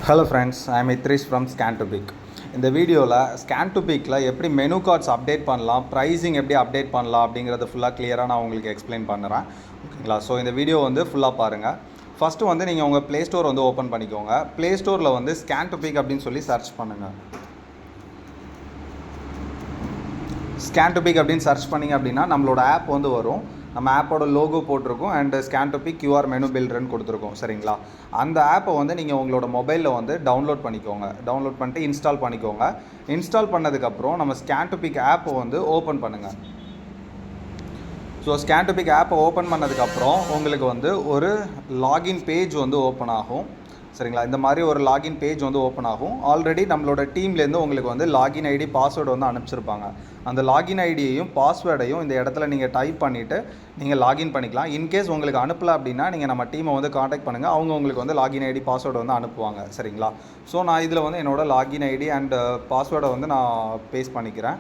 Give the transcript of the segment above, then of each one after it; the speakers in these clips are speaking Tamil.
Hello friends, I am Idrish from scan to pick. இந்த வீடியோவில் ஸ்கேன் டு பிக்கில் எப்படி மெனு கார்ட்ஸ் அப்டேட் பண்ணலாம், ப்ரைஸிங் எப்படி அப்டேட் பண்ணலாம் அப்படிங்கிறத ஃபுல்லாக கிளியராக நான் உங்களுக்கு எக்ஸ்பிளைன் பண்ணுறேன். ஓகேங்களா? ஸோ இந்த வீடியோ ஃபுல்லாக பாருங்கள். ஃபஸ்ட்டு நீங்கள் உங்கள் ப்ளே ஸ்டோர் ஓப்பன் பண்ணிக்கோங்க. ப்ளே ஸ்டோரில் ஸ்கேன் டு பிக் அப்படின்னு சொல்லி சர்ச் பண்ணுங்கள். ஸ்கேன் டு பிக் அப்படின்னு சர்ச் பண்ணிங்க அப்படின்னா நம்மளோட ஆப் வரும். நம்ம ஆப்போட லோகோ போட்டிருக்கோம் and scan to pick QR menu பில்டர்னு கொடுத்துருக்கோம். சரிங்களா? அந்த ஆப்பை நீங்கள் உங்களோட மொபைலில் டவுன்லோட் பண்ணிக்கோங்க. டவுன்லோட் பண்ணிட்டு இன்ஸ்டால் பண்ணிக்கோங்க. இன்ஸ்டால் பண்ணதுக்கப்புறம் நம்ம ஸ்கேன் டு பிக் ஆப்பை ஓப்பன் பண்ணுங்கள். ஸோ ஸ்கேன் டு பிக் ஆப்பை ஓப்பன் பண்ணதுக்கப்புறம் உங்களுக்கு ஒரு லாகின் பேஜ் ஓப்பன் ஆகும். சரிங்களா? இந்த மாதிரி ஒரு லாகின் பேஜ் ஓப்பன் ஆகும். ஆல்ரெடி நம்மளோட டீம்லேருந்து உங்களுக்கு லாகின் ஐடி பாஸ்வேர்டு அனுப்பிச்சிருப்பாங்க. அந்த லாகின் ஐடியையும் பாஸ்வேர்டையும் இந்த இடத்துல நீங்கள் டைப் பண்ணிவிட்டு நீங்கள் லாகின் பண்ணிக்கலாம். இன்கேஸ் உங்களுக்கு அனுப்பலை அப்படின்னா நீங்கள் நம்ம டீமை காண்டாக்ட் பண்ணுங்கள். அவங்க உங்களுக்கு லாகின் ஐடி பாஸ்வேர்டு அனுப்புவாங்க. சரிங்களா? ஸோ நான் இதில் என்னோடய லாகின் ஐடி அண்ட் பாஸ்வேர்டை நான் பேஸ்ட் பண்ணிக்கிறேன்.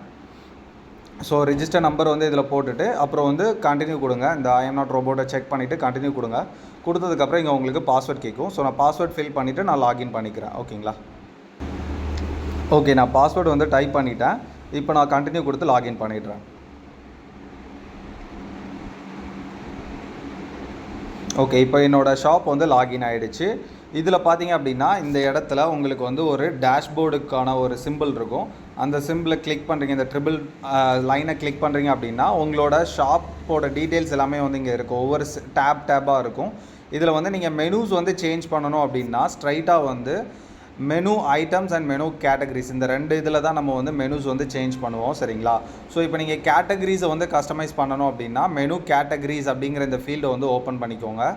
ஸோ ரிஜிஸ்டர் நம்பர் இதில் போட்டுட்டு அப்புறம் கண்டினியூ கொடுங்க. இந்த ஐ எம் நாட் ரோபோட்டை செக் பண்ணிவிட்டு கண்டினியூ கொடுங்க. கொடுத்ததுக்கப்புறம் இங்கே உங்களுக்கு பாஸ்வேர்ட் கேட்கும். ஸோ நான் பாஸ்வேர்ட் ஃபில் பண்ணிவிட்டு நான் லாகின் பண்ணிக்கிறேன். ஓகேங்களா? ஓகே, நான் பாஸ்வேர்டு டைப் பண்ணிட்டேன். இப்போ நான் கண்டினியூ கொடுத்து லாகின் பண்ணிடுறேன். ஓகே, இப்போ என்னோடய ஷாப் லாகின் ஆகிடுச்சு. இதில் பார்த்தீங்க அப்படின்னா இந்த இடத்துல உங்களுக்கு ஒரு டேஷ்போர்டுக்கான ஒரு சிம்பிள் இருக்கும். அந்த சிம்பிளை கிளிக் பண்ணுறீங்க, இந்த ட்ரிபிள் லைனை கிளிக் பண்ணுறீங்க அப்படின்னா உங்களோட ஷாப்போட டீட்டெயில்ஸ் எல்லாமே இங்கே இருக்கும். ஒவ்வொரு டேப்பாக இருக்கும். இதில் நீங்கள் மெனூஸ் சேஞ்ச் பண்ணணும் அப்படின்னா ஸ்ட்ரைட்டாக menu items and menu categories இந்த ரெண்டு இதில் தான் நம்ம மெனூஸ் சேஞ்ச் பண்ணுவோம். சரிங்களா? ஸோ இப்போ நீங்கள் கேட்டகரிஸை கஸ்டமைஸ் பண்ணணும் அப்படின்னா மெனு கேட்டகரிஸ் அப்படிங்கிற இந்த ஃபீல்டை ஓப்பன் பண்ணிக்கோங்க.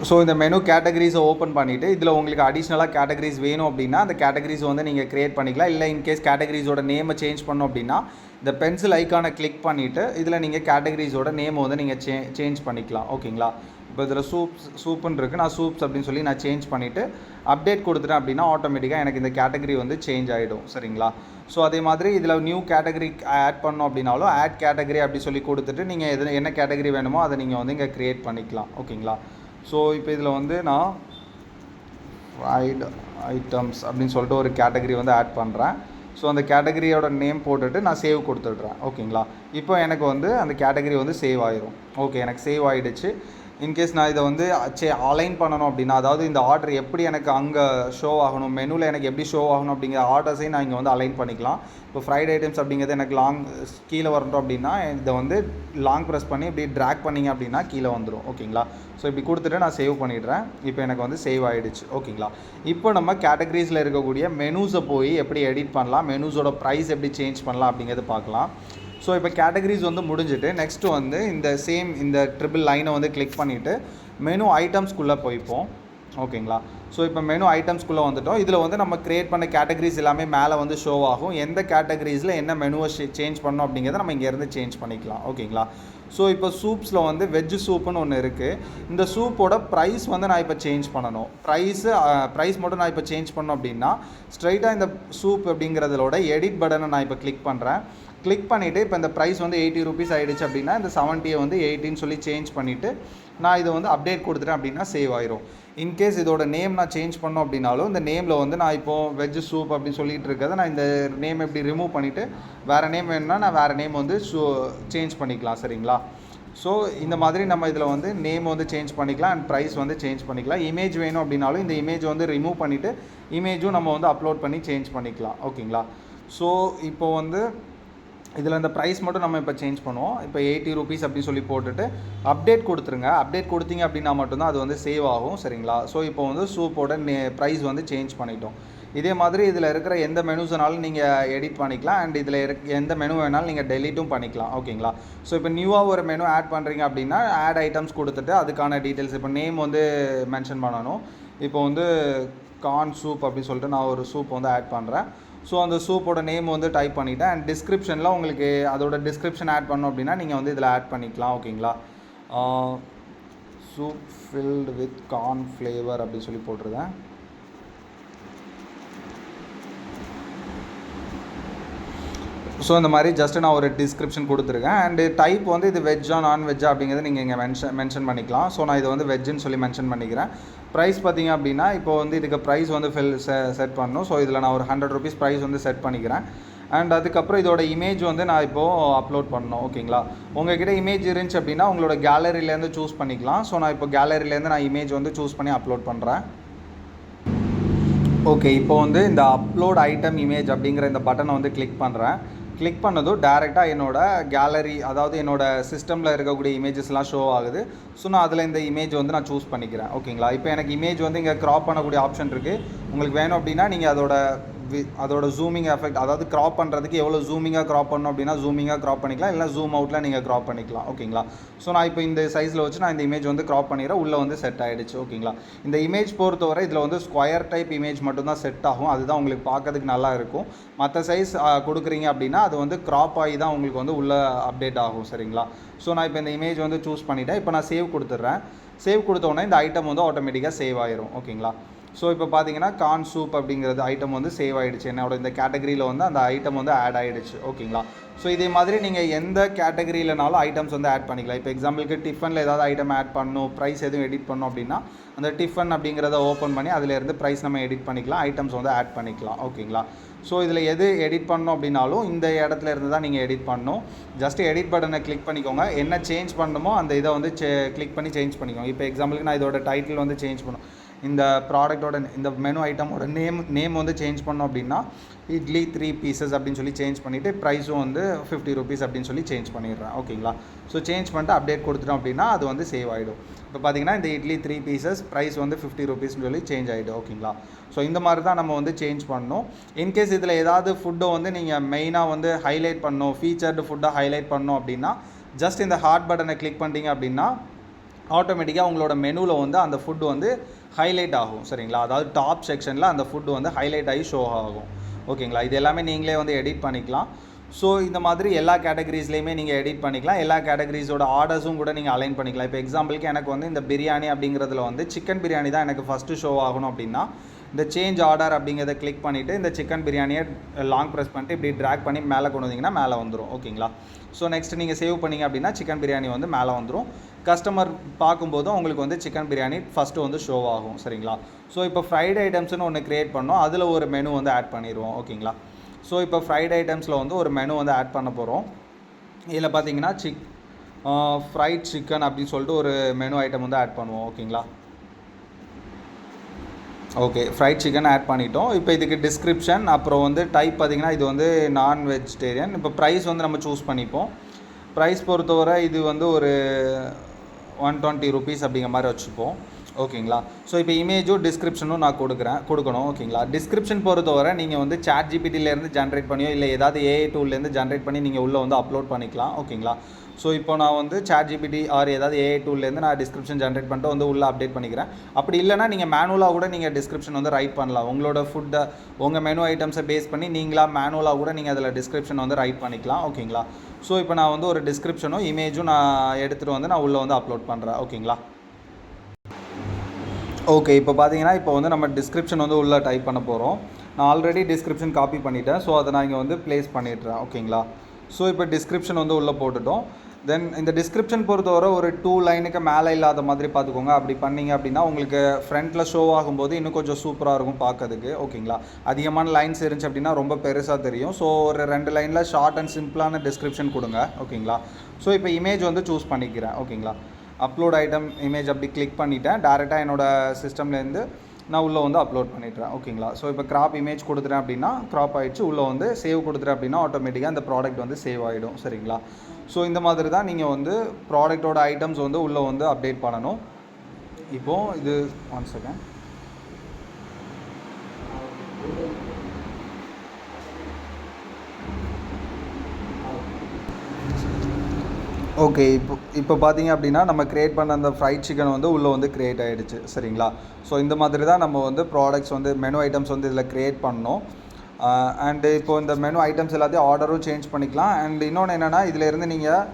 ஸோ இந்த மெனு கேட்டகரிஸை ஓப்பன் பண்ணிவிட்டு இதில் உங்களுக்கு அடிஷ்னலாக கேட்டகரிஸ் வேணும் அப்படின்னா அந்த கேட்டகரிஸ் நீங்கள் க்ரியேட் பண்ணிக்கலாம். இல்லை இன்கேஸ் கேட்டகரிஸோட நேமை சேஞ்ச் பண்ணோம் அப்படின்னா இந்த பென்சில் ஐக்கானை கிளிக் பண்ணிவிட்டு இதில் நீங்கள் கேட்டகரிஸோட நேமை நீங்கள் சேஞ்ச் பண்ணிக்கலாம். ஓகேங்களா? இப்போ இதில் சூப்புன்னு இருக்குது. நான் சூப்ஸ் அப்படின்னு சொல்லி நான் சேஞ்ச் பண்ணிவிட்டு அப்டேட் கொடுத்துட்டேன் அப்படின்னா ஆட்டோமேட்டிக்காக எனக்கு இந்த கேட்டகரி சேஞ்ச் ஆகிடும். சரிங்களா? ஸோ அதே மாதிரி இதில் நியூ கேட்டகரி ஆட் பண்ணோம் அப்படின்னாலும் ஆட் கேட்டகரி அப்படி சொல்லி கொடுத்துட்டு நீங்கள் என்ன கேட்டகரி வேணுமோ அதை நீங்கள் இங்கே க்ரியேட் பண்ணிக்கலாம். ஓகேங்களா? ஸோ இப்போ இதில் நான் ஃப்ரைட் ஐட்டம்ஸ் அப்படின்னு சொல்லிட்டு ஒரு கேட்டகரி ஆட் பண்ணுறேன். ஸோ அந்த கேட்டகரியோட நேம் போட்டுட்டு நான் சேவ் கொடுத்துட்றேன். ஓகேங்களா? இப்போ எனக்கு அந்த கேட்டகரி சேவ் ஆயிரும். ஓகே, எனக்கு சேவ் ஆகிடுச்சு. இன்கேஸ் நான் இதை அலைன் பண்ணணும் அப்படின்னா, அதாவது இந்த ஆர்டர் எப்படி எனக்கு அங்கே ஷோ ஆகணும், மெனுவில் எனக்கு எப்படி ஷோ ஆகணும் அப்படிங்கிற ஆர்டர்ஸையும் நான் இங்கே அலைன் பண்ணிக்கலாம். இப்போ ஃப்ரைட் ஐட்டம்ஸ் அப்படிங்கிறது எனக்கு கீழே வரணும் அப்படின்னா இதை லாங் ப்ரெஸ் பண்ணி இப்படி ட்ராக் பண்ணிங்க அப்படின்னா கீழே வந்துடும். ஓகேங்களா? ஸோ இப்படி கொடுத்துட்டு நான் சேவ் பண்ணிடுறேன். இப்போ எனக்கு சேவ் ஆகிடுச்சு. ஓகேங்களா? இப்போ நம்ம கேட்டகரிஸில் இருக்கக்கூடிய மெனூஸை போய் எப்படி எடிட் பண்ணலாம், மெனூஸோட ப்ரைஸ் எப்படி சேஞ்ச் பண்ணலாம் அப்படிங்கிறது பார்க்கலாம். ஸோ இப்போ கேட்டகரிஸ் முடிஞ்சுட்டு நெக்ஸ்ட்டு இந்த ட்ரிபிள் லைனை கிளிக் பண்ணிவிட்டு மெனு ஐட்டம்ஸ்குள்ளே போய்ப்போம். ஓகேங்களா? ஸோ இப்போ மெனு ஐட்டம்ஸ்குள்ளே வந்துட்டோம். இதில் நம்ம க்ரியேட் பண்ண கேட்டகரிஸ் எல்லாமே மேலே ஷோ ஆகும். எந்த கேட்டகரிஸில் என்ன மெனுவை சேஞ்ச் பண்ணணும் அப்படிங்கிறத நம்ம இங்கேருந்து சேஞ்ச் பண்ணிக்கலாம். ஓகேங்களா? ஸோ இப்போ சூப்ஸில் வெஜ்ஜு சூப்புன்னு ஒன்று இருக்குது. இந்த சூப்போட ப்ரைஸ் நான் இப்போ சேஞ்ச் பண்ணணும். ப்ரைஸ் மட்டும் நான் இப்போ சேஞ்ச் பண்ணோம் அப்படின்னா ஸ்ட்ரைட்டாக இந்த சூப் அப்படிங்கிறதோட எடிட் பட்டனை நான் இப்போ கிளிக் பண்ணுறேன். கிளிக் பண்ணிவிட்டு இப்போ இந்த ப்ரைஸ் 80 ரூபீஸ் ஆகிடுச்சு அப்படின்னா இந்த 70யை 80ன்னு சொல்லி சேஞ்ச் பண்ணிவிட்டு நான் இதை அப்டேட் கொடுத்துட்டேன் அப்படின்னா சேவ் ஆயிரும். இன்கேஸ் இதோட நேம் நான் சேஞ்ச் பண்ணோம் அப்படின்னாலும் இந்த நேமில் நான் இப்போது வெஜ் சூப் அப்படின்னு சொல்லிட்டு இருக்கிறத நான் இந்த நேம் எப்படி ரிமூவ் பண்ணிவிட்டு வேறு நேம் வேணும்னா நான் வேறு நேம் சேஞ்ச் பண்ணிக்கலாம். சரிங்களா? ஸோ இந்த மாதிரி நம்ம இதில் நேம் சேஞ்ச் பண்ணிக்கலாம் அண்ட் ப்ரைஸ் சேஞ்ச் பண்ணிக்கலாம். இமேஜ் வேணும் அப்படின்னாலும் இந்த இமேஜ் ரிமூவ் பண்ணிவிட்டு இமேஜும் நம்ம அப்லோட் பண்ணி சேஞ்ச் பண்ணிக்கலாம். ஓகேங்களா? ஸோ இப்போ இதில் இந்த ப்ரைஸ் மட்டும் நம்ம இப்போ சேஞ்ச் பண்ணுவோம். இப்போ 80 ரூபீஸ் அப்படின்னு சொல்லி போட்டுட்டு அப்டேட் கொடுத்துருங்க. அப்டேட் கொடுத்தீங்க அப்படின்னா மட்டும்தான் அது சேவ் ஆகும். சரிங்களா? ஸோ இப்போ சூப்போட ப்ரைஸ் சேஞ்ச் பண்ணிட்டோம். இதே மாதிரி இதில் இருக்கிற எந்த மெனுஸ்னாலும் நீங்கள் எடிட் பண்ணிக்கலாம் அண்ட் இதில் எந்த மெனு வேணாலும் நீங்கள் டெலீட்டும் பண்ணிக்கலாம். ஓகேங்களா? ஸோ இப்போ நியூவாக ஒரு மெனு ஆட் பண்ணுறீங்க அப்படின்னா ஆட் ஐட்டம்ஸ் கொடுத்துட்டு அதுக்கான டீட்டெயில்ஸ் இப்போ நேம் மென்ஷன் பண்ணணும். இப்போ கார்ன் சூப் அப்படின்னு சொல்லிட்டு நான் ஒரு சூப் ஆட் பண்ணுறேன். ஸோ அந்த சூப்போட நேம் டைப் பண்ணிவிட்டேன் அண்ட் டிஸ்கிரிப்ஷனில் உங்களுக்கு அதோட டிஸ்கிரிப்ஷன் ஆட் பண்ணோம் அப்படின்னா நீங்கள் இதில் ஆட் பண்ணிக்கலாம். ஓகேங்களா? Soup filled with corn flavour அப்படின்னு சொல்லி போட்டிருக்கேன். ஸோ இந்த மாதிரி ஜஸ்ட்டு நான் ஒரு டிஸ்கிரிப்ஷன் கொடுத்துருக்கேன். அண்டு டைப் வந்து இது வெஜ்ஜா நான்வெஜ்ஜா அப்படிங்கிறது நீங்கள் இங்கே மென்ஷன் பண்ணிக்கலாம். ஸோ நான் இது வந்து வெஜ்ஜுன்னு சொல்லி மென்ஷன் பண்ணிக்கிறேன். ப்ரைஸ் பார்த்திங்க அப்படின்னா இப்போ வந்து இதுக்கு ப்ரைஸ் வந்து செட் பண்ணணும். ஸோ இதில் நான் ஒரு 100 rupees ப்ரைஸ் வந்து செட் பண்ணிக்கிறேன். அண்ட் அதுக்கப்புறம் இதோட இமேஜ் வந்து நான் இப்போது அப்லோட் பண்ணணும். ஓகேங்களா, உங்கள்கிட்ட இமேஜ் இருந்துச்சு அப்படின்னா உங்களோட கேலரியிலேருந்து சூஸ் பண்ணிக்கலாம். ஸோ நான் இப்போ கேலரியிலேருந்து நான் இமேஜ் வந்து சூஸ் பண்ணி அப்லோட் பண்ணுறேன். ஓகே, இப்போ வந்து இந்த அப்லோட் ஐட்டம் இமேஜ் அப்படிங்கிற இந்த பட்டனை வந்து கிளிக் பண்ணுறேன். கிளிக் பண்ணதும் டேரெக்டாக என்னோடய கேலரி, அதாவது என்னோடய சிஸ்டமில் இருக்கக்கூடிய இமேஜஸ்லாம் ஷோ ஆகுது. ஸோ நான் அதில் இந்த இமேஜ் வந்து நான் சூஸ் பண்ணிக்கிறேன். ஓகேங்களா, இப்போ எனக்கு இமேஜ் வந்து இங்கே க்ராப் பண்ணக்கூடிய ஆப்ஷன் இருக்குது. உங்களுக்கு வேணும் அப்படின்னா நீங்கள் அதோட ஜூமிங் எஃபெக்ட், அதாவது க்ராப் பண்ணுறதுக்கு எவ்வளோ ஜூமிங்காக க்ராப் பண்ணணும் அப்படின்னா ஜூமிங்காக க்ராப் பண்ணிக்கலாம், இல்லை ஜூம் அவுட்டில் நீங்கள் க்ராப் பண்ணிக்கலாம். ஓகேங்களா, ஸோ நான் இப்போ இந்த சைஸில் வச்சு நான் இந்த இமேஜ் வந்து க்ராப் பண்ணிடுறேன். உள்ளே வந்து செட் ஆகிடுச்சு. ஓகேங்களா, இந்த இமேஜ் பொறுத்தவரை இதில் வந்து ஸ்கொயர் டைப் இமேஜ் மட்டும்தான் செட் ஆகும். அதுதான் உங்களுக்கு பார்க்கறதுக்கு நல்லா இருக்கும். மற்ற சைஸ் கொடுக்குறீங்க அப்படின்னா அது வந்து க்ராப் ஆகி தான் உங்களுக்கு வந்து உள்ளே அப்டேட் ஆகும். சரிங்களா, ஸோ நான் இப்போ இந்த இமேஜ் வந்து சூஸ் பண்ணிவிட்டேன். இப்போ நான் சேவ் கொடுத்துட்றேன். சேவ் கொடுத்தோடனே இந்த ஐட்டம் வந்து ஆட்டோமேட்டிக்காக சேவ் ஆயிரும். ஓகேங்களா, ஸோ இப்போ பார்த்தீங்கன்னா கார்ன் சூப் அப்படிங்கிறது ஐட்டம் வந்து சேவ் ஆகிடுச்சு. என்னோட இந்த கேட்டகரியில் வந்து அந்த ஐட்டம் வந்து ஆட் ஆகிடுச்சு. ஓகேங்களா, ஸோ இதே மாதிரி நீங்கள் எந்த கேட்டகரியிலனாலும் ஐட்டம்ஸ் வந்து ஆட் பண்ணிக்கலாம். இப்போ எக்ஸாம்பிளுக்கு டிஃபனில் ஏதாவது ஐட்டம் ஆட் பண்ணணும், ப்ரைஸ் எதுவும் எடிட் பண்ணணும் அப்படின்னா அந்த டிஃபன் அப்படிங்கிறத ஓப்பன் பண்ணி அதிலேருந்து ப்ரைஸ் நம்ம எடிட் பண்ணிக்கலாம், ஐட்டம்ஸ் வந்து ஆட் பண்ணிக்கலாம். ஓகேங்களா, ஸோ இதில் எது எடிட் பண்ணணும் அப்படின்னாலும் இந்த இடத்துல இருந்து தான் நீங்கள் எடிட் பண்ணணும். ஜஸ்ட்டு எடிட் பட்டனை கிளிக் பண்ணிக்கோங்க. என்ன சேஞ்ச் பண்ணணுமோ அந்த இதை வந்து கிளிக் பண்ணி சேஞ்ச் பண்ணிக்கோங்க. இப்போ எக்ஸாம்பிளுக்கு நான் இதோட டைட்டில் வந்து சேஞ்ச் பண்ணணும், இந்த ப்ராடக்டோட இந்த மெனு ஐட்டமோட நேம் வந்து சேஞ்ச் பண்ணோம் அப்படின்னா இட்லி 3 pieces அப்படின்னு சொல்லி சேஞ்ச் பண்ணிவிட்டு ப்ரைஸும் வந்து 50 rupees அப்படின்னு சொல்லி சேஞ்ச் பண்ணிடுறேன். ஓகேங்களா, ஸோ சேஞ்ச் பண்ணிட்டு அப்டேட் கொடுத்துட்டோம் அப்படின்னா அது வந்து சேவ் ஆகிடும். இப்போ பார்த்தீங்கன்னா இந்த இட்லி 3 pieces ப்ரைஸ் வந்து 50 rupeesனு சொல்லி சேஞ்ச் ஆகிடும். ஓகேங்களா, ஸோ இந்த மாதிரி தான் நம்ம வந்து சேஞ்ச் பண்ணணும். இன்கேஸ் இதில் ஏதாவது ஃபுட்டை வந்து நீங்கள் மெயினாக வந்து ஹைலைட் பண்ணணும், ஃபீச்சர்டு ஃபுட்டை ஹைலைட் பண்ணணும் அப்படின்னா ஜஸ்ட் இந்த ஹார்ட் பட்டனை கிளிக் பண்ணிட்டீங்க அப்படின்னா ஆட்டோமேட்டிக்காக உங்களோட மெனுவில் வந்து அந்த ஃபுட்டு வந்து ஹைலைட் ஆகும். சரிங்களா, அதாவது டாப் செக்ஷனில் அந்த ஃபுட்டு வந்து ஹைலைட் ஆகி ஷோ ஆகும். ஓகேங்களா, இது எல்லாமே நீங்களே வந்து எடிட் பண்ணிக்கலாம். ஸோ இந்த மாதிரி எல்லா கேட்டகரிஸ்லேயுமே நீங்கள் எடிட் பண்ணிக்கலாம். எல்லா கேட்டகரிஸோட ஆர்டர்ஸும் கூட நீங்கள் அலைன் பண்ணிக்கலாம். இப்போ எக்ஸாம்பிளுக்கு எனக்கு வந்து இந்த பிரியாணி அப்படிங்கிறதுல வந்து சிக்கன் பிரியாணி தான் எனக்கு ஃபஸ்ட்டு ஷோ ஆகணும் அப்படின்னா இந்த சேஞ்ச் ஆர்டர் அப்படிங்கிறத கிளிக் பண்ணிவிட்டு இந்த சிக்கன் பிரியாணியை லாங் ப்ரெஸ் பண்ணிட்டு இப்படி ட்ராக் பண்ணி மேலே கொண்டு வந்தீங்கன்னா மேலே வந்துடும். ஓகேங்களா, ஸோ நெக்ஸ்ட் நீங்கள் சேவ் பண்ணிங்க அப்படின்னா சிக்கன் பிரியாணி வந்து மேலே வந்துடும். கஸ்டமர் பார்க்கும்போதும் உங்களுக்கு வந்து சிக்கன் பிரியாணி ஃபஸ்ட்டு வந்து ஷோ ஆகும். சரிங்களா, ஸோ இப்போ ஃப்ரைட் ஐட்டம்ஸ்னு ஒன்று க்ரியேட் பண்ணோம், அதில் ஒரு மெனு வந்து ஆட் பண்ணிடுவோம். ஓகேங்களா, ஸோ இப்போ ஃப்ரைட் ஐட்டம்ஸில் வந்து ஒரு மெனு வந்து ஆட் பண்ண போகிறோம். இதில் பார்த்தீங்கன்னா ஃப்ரைட் சிக்கன் அப்படின்னு சொல்லிட்டு ஒரு மெனு ஐட்டம் வந்து ஆட் பண்ணுவோம். ஓகேங்களா, ஓகே, ஃப்ரைட் சிக்கன் ஆட் பண்ணிட்டோம். இப்போ இதுக்கு டிஸ்கிரிப்ஷன் அப்புறம் வந்து டைப் பார்த்திங்கன்னா இது வந்து நான் வெஜிடேரியன். இப்போ ப்ரைஸ் வந்து நம்ம சூஸ் பண்ணிப்போம். ப்ரைஸ் பொறுத்தவரை இது வந்து ஒரு 120 rupees அப்படிங்கிற மாதிரி வச்சுப்போம். ஓகேங்களா, ஸோ இப்போ இமேஜும் டிஸ்கிரிப்ஷனும் நான் கொடுக்கணும். ஓகேங்களா, டிஸ்கிரிப்ஷன் பொறுத்தவரை நீங்கள் வந்து சாட் ஜிபிடிலேருந்து ஜென்ரேட் பண்ணியோ இல்லை ஏதாவது ஏஐ டூல்லேருந்து ஜென்ரேட் பண்ணி நீங்கள் உள்ளே வந்து அப்லோட் பண்ணிக்கலாம். ஓகேங்களா, ஸோ இப்போ நான் வந்து சாட் ஜிபிடி ஆர் ஏதாவது ஏஐ டூல்லேருந்து நான் டிஸ்கிரிப்ஷன் ஜென்ரேட் பண்ணிட்டு வந்து உள்ளே அப்டேட் பண்ணிக்கிறேன். அப்படி இல்லைனா நீங்கள் மேனுவலாக கூட நீங்கள் டிஸ்கிரிப்ஷன் வந்து ரைட் பண்ணலாம். உங்களோட ஃபுட்டை உங்கள் மெனு ஐட்டம்ஸை பேஸ் பண்ணி நீங்களாக மேனுவலாக கூட நீங்கள் அதில் டிஸ்கிரிப்ஷன் வந்து ரைட் பண்ணிக்கலாம். ஓகேங்களா, ஸோ இப்போ நான் வந்து ஒரு டிஸ்கிரிப்ஷனும் இமேஜும் நான் எடுத்துகிட்டு வந்து நான் உள்ளே வந்து அப்லோட் பண்ணுறேன். ஓகேங்களா, ஓகே, இப்போ பார்த்தீங்கன்னா இப்போ வந்து நம்ம டிஸ்கிரிப்ஷன் வந்து உள்ளே டைப் பண்ண போகிறோம். நான் ஆல்ரெடி டிஸ்கிரிப்ஷன் காப்பி பண்ணிவிட்டேன். ஸோ அதை நான் இங்கே வந்து ப்ளேஸ் பண்ணிடுறேன். ஓகேங்களா, ஸோ இப்போ டிஸ்கிரிப்ஷன் வந்து உள்ளே போட்டுட்டோம். தென் இந்த டிஸ்கிரிப்ஷன் பொறுத்தவரை ஒரு 2 லைனுக்கு மேலே இல்லாத மாதிரி பார்த்துக்கோங்க. அப்படி பண்ணிங்க அப்படின்னா உங்களுக்கு ஃப்ரண்ட்டில் ஷோ ஆகும்போது இன்னும் கொஞ்சம் சூப்பராக இருக்கும் பார்க்கறதுக்கு. ஓகேங்களா, அதிகமான லைன்ஸ் இருந்துச்சு அப்படின்னா ரொம்ப பெருசாக தெரியும். ஸோ ஒரு 2 லைனில் ஷார்ட் அண்ட் சிம்பிளான டிஸ்கிரிப்ஷன் கொடுங்க. ஓகேங்களா, ஸோ இப்போ இமேஜ் வந்து சூஸ் பண்ணிக்கிறேன். ஓகேங்களா, அப்லோட் ஐட்டம் இமேஜ் அப்படி கிளிக் பண்ணிவிட்டேன். டேரெக்டாக என்னோடய சிஸ்டம்லேருந்து நான் உள்ளே வந்து அப்லோட் பண்ணிடுறேன். ஓகேங்களா, ஸோ இப்போ கிராப் இமேஜ் கொடுத்துட்டேன் அப்படின்னா கிராப் ஆகிடுச்சு. உள்ளே வந்து சேவ் கொடுத்துட்டேன் அப்படின்னா ஆட்டோமேட்டிக்காக அந்த ப்ராடக்ட் வந்து சேவ் ஆகிடும். சரிங்களா, ஸோ இந்த மாதிரி தான் நீங்கள் வந்து ப்ராடக்டோட ஐட்டம்ஸ் வந்து உள்ளே வந்து அப்டேட் பண்ணணும். இப்போது இது 1 செகண்ட். ஓகே, இப்போ பார்த்தீங்க அப்படின்னா நம்ம க்ரியேட் பண்ண அந்த ஃப்ரைட் சிக்கன் வந்து உள்ளே வந்து க்ரியேட் ஆகிடுச்சு. சரிங்களா, ஸோ இந்த மாதிரி தான் நம்ம வந்து ப்ராடக்ட்ஸ் வந்து மெனு ஐட்டம்ஸ் வந்து இதில் க்ரியேட் பண்ணணும். அண்டு இப்போது இந்த மெனு ஐட்டம்ஸ் எல்லாத்தையும் ஆர்டரும் சேஞ்ச் பண்ணிக்கலாம். அண்ட் இன்னொன்று என்னென்னா இதில் இருந்து நீங்கள்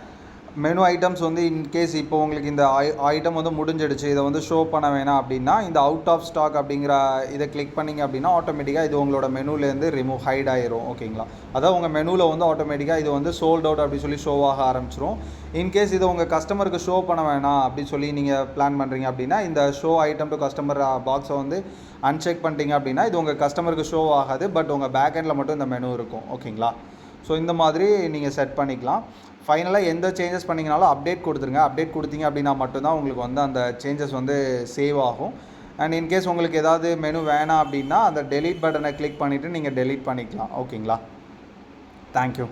மெனு ஐட்டம்ஸ் வந்து இன்கேஸ் இப்போ உங்களுக்கு இந்த ஐட்டம் வந்து முடிஞ்சிடுச்சு, இதை வந்து ஷோ பண்ண வேணாம் அப்படின்னா இந்த அவுட் ஆஃப் ஸ்டாக் அப்படிங்கிற இதை கிளிக் பண்ணிங்க அப்படின்னா ஆட்டோமேட்டிக்காக இது உங்களோட மெனுலேருந்து ஹைட் ஆயிரும். ஓகேங்களா, அதான் உங்கள் மெனுவில் வந்து ஆட்டோமேட்டிக்காக இது வந்து சோல்ட் அவுட் அப்படி சொல்லி ஷோ ஆக ஆரம்பிச்சிரும். இன்கேஸ் இதை உங்கள் கஸ்டமருக்கு ஷோ பண்ண வேணாம் அப்படின்னு சொல்லி நீங்கள் பிளான் பண்ணுறீங்க அப்படின்னா இந்த ஷோ ஐட்டம் டு கஸ்டமர் பாக்ஸை வந்து அன்செக் பண்ணிட்டீங்க அப்படின்னா இது உங்கள் கஸ்டமருக்கு ஷோ ஆகாது, பட் உங்கள் பேக் எண்டில் மட்டும் இந்த மெனு இருக்கும். ஓகேங்களா, ஸோ இந்த மாதிரி நீங்கள் செட் பண்ணிக்கலாம். ஃபைனலாக எந்த சேஞ்சஸ் பண்ணிங்கனாலும் அப்டேட் கொடுத்துருங்க. அப்டேட் கொடுத்தீங்க அப்படின்னா மட்டும்தான் உங்களுக்கு வந்து அந்த சேஞ்சஸ் வந்து சேவ் ஆகும். அண்ட் இன்கேஸ் உங்களுக்கு ஏதாவது மெனு வேணாம் அப்படின்னா அந்த டெலீட் பட்டனை கிளிக் பண்ணிவிட்டு நீங்கள் டெலீட் பண்ணிக்கலாம். ஓகேங்களா, தேங்க்யூ.